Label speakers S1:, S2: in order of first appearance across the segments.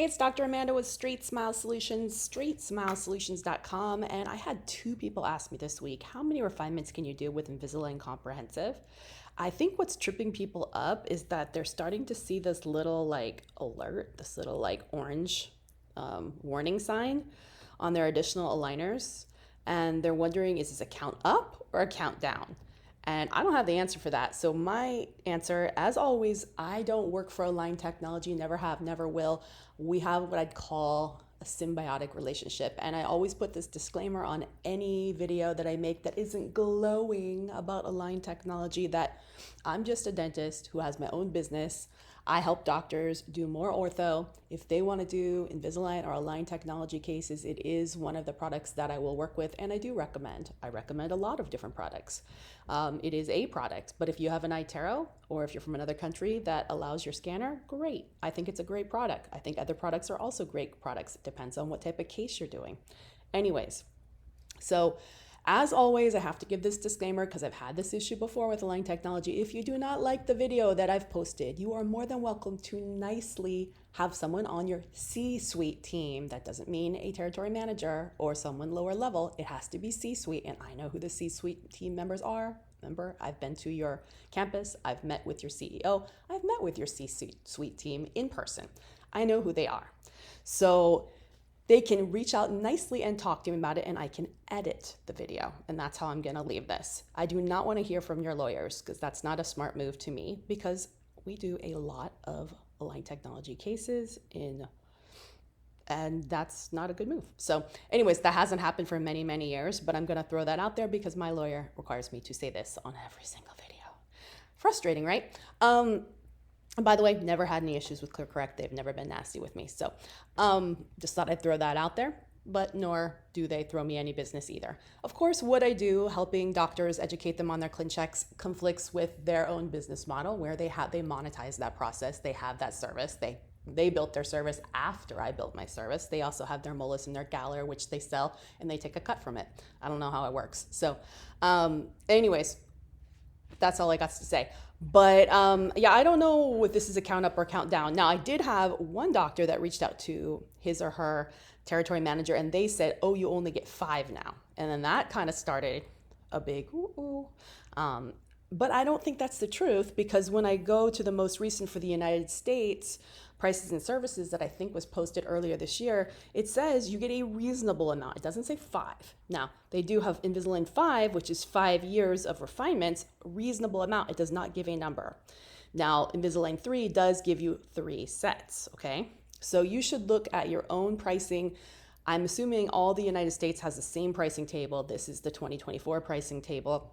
S1: It's Dr. Amanda with Straightsmile Solutions, straightsmilesolutions.com, and I had two people ask me this week, how many refinements can you do with Invisalign Comprehensive? I think what's tripping people up is that they're starting to see this little alert, this little orange warning sign on their additional aligners, and they're wondering, is this a count up or a count down? And I don't have the answer for that. So my answer, as always, I don't work for Align Technology, never have, never will. We have what I'd call a symbiotic relationship. And I always put this disclaimer on any video that I make that isn't glowing about Align Technology, that I'm just a dentist who has my own business. I help doctors do more ortho. If they want to do Invisalign or Align Technology cases, it is one of the products that I will work with, and I do recommend. I recommend a lot of different products. It is a product, but if you have an iTero or if you're from another country that allows your scanner, great. I think it's a great product. I think other products are also great products. It depends on what type of case you're doing. Anyways, so as always, I have to give this disclaimer because I've had this issue before with Align Technology. If you do not like the video that I've posted, you are more than welcome to nicely have someone on your C-suite team. That doesn't mean a territory manager or someone lower level. It has to be C-suite, and I know who the C-suite team members are. Remember, I've been to your campus. I've met with your CEO. I've met with your C-suite team in person. I know who they are. So they can reach out nicely and talk to me about it, and I can edit the video. And that's how I'm gonna leave this. I do not wanna hear from your lawyers because that's not a smart move to me, because we do a lot of Align Technology cases and that's not a good move. So anyways, that hasn't happened for many, many years, but I'm gonna throw that out there because my lawyer requires me to say this on every single video. Frustrating, right? And by the way, never had any issues with ClearCorrect. They've never been nasty with me. So just thought I'd throw that out there, but nor do they throw me any business either. Of course, what I do, helping doctors educate them on their Clinchecks, conflicts with their own business model where they monetize that process. They have that service. They built their service after I built my service. They also have their molars and their galler, which they sell, and they take a cut from it. I don't know how it works. So anyways, that's all I got to say. But yeah, I don't know if this is a count up or count down. Now, I did have one doctor that reached out to his or her territory manager, and they said, oh, you only get 5 now. And then that kind of started a big ooh. But I don't think that's the truth, because when I go to the most recent for the United States prices and services that I think was posted earlier this year, it says you get a reasonable amount. It doesn't say 5. Now, they do have Invisalign 5, which is 5 years of refinements, reasonable amount. It does not give a number. Now, Invisalign 3 does give you 3 sets, okay? So you should look at your own pricing. I'm assuming all the United States has the same pricing table. This is the 2024 pricing table.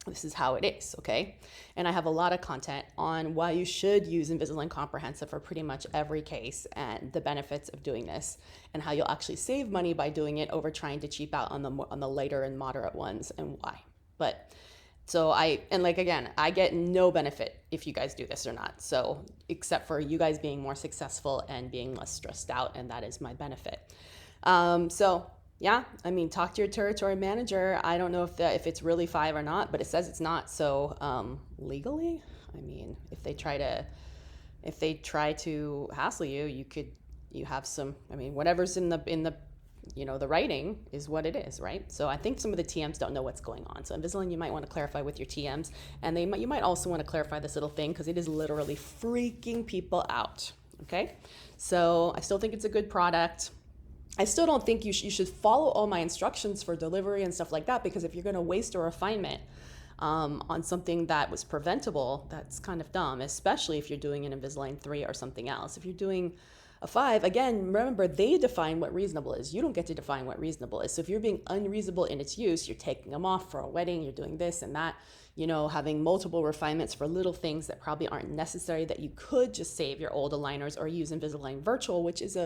S1: This is how it is, okay? And I have a lot of content on why you should use Invisalign Comprehensive for pretty much every case, and the benefits of doing this, and how you'll actually save money by doing it over trying to cheap out on the lighter and moderate ones, and why. But so again, I get no benefit if you guys do this or not. So except for you guys being more successful and being less stressed out, and that is my benefit. So yeah, I mean, talk to your territory manager. I don't know if it's really 5 or not, but it says it's not. So legally, I mean, if they try to hassle you, you have some. I mean, whatever's in the the writing is what it is, right? So I think some of the TMs don't know what's going on. So Invisalign, you might want to clarify with your TMs, and you might also want to clarify this little thing, because it is literally freaking people out. Okay, so I still think it's a good product. I still don't think you should follow all my instructions for delivery and stuff like that, because if you're going to waste a refinement on something that was preventable, that's kind of dumb, especially if you're doing an Invisalign 3 or something else. If you're doing a 5, again, remember, they define what reasonable is. You don't get to define what reasonable is. So if you're being unreasonable in its use, you're taking them off for a wedding, you're doing this and that, having multiple refinements for little things that probably aren't necessary, that you could just save your old aligners or use Invisalign Virtual, which is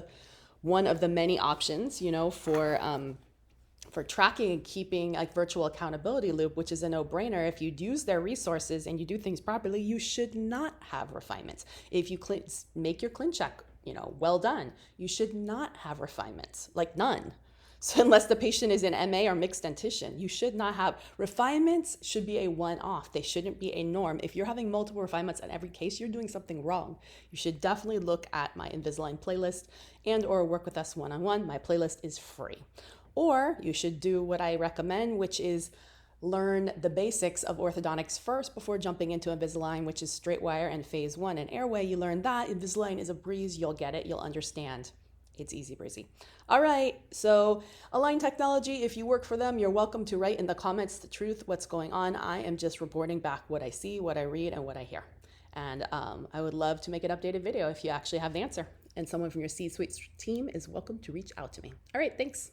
S1: one of the many options, for tracking and keeping like virtual accountability loop, which is a no-brainer. If you use their resources and you do things properly, you should not have refinements. If you make your Clincheck, well done, you should not have refinements, like none. So unless the patient is in MA or mixed dentition, you should not have. Refinements should be a one-off. They shouldn't be a norm. If you're having multiple refinements in every case, you're doing something wrong. You should definitely look at my Invisalign playlist and or work with us one-on-one. My playlist is free. Or you should do what I recommend, which is learn the basics of orthodontics first before jumping into Invisalign, which is Straightwire and phase 1 and airway. You learn that. Invisalign is a breeze. You'll get it. You'll understand. It's easy breezy. All right, so Align Technology, if you work for them, you're welcome to write in the comments the truth, what's going on. I am just reporting back what I see, what I read, and what I hear. And I would love to make an updated video if you actually have the answer. And someone from your C-suite team is welcome to reach out to me. All right, thanks.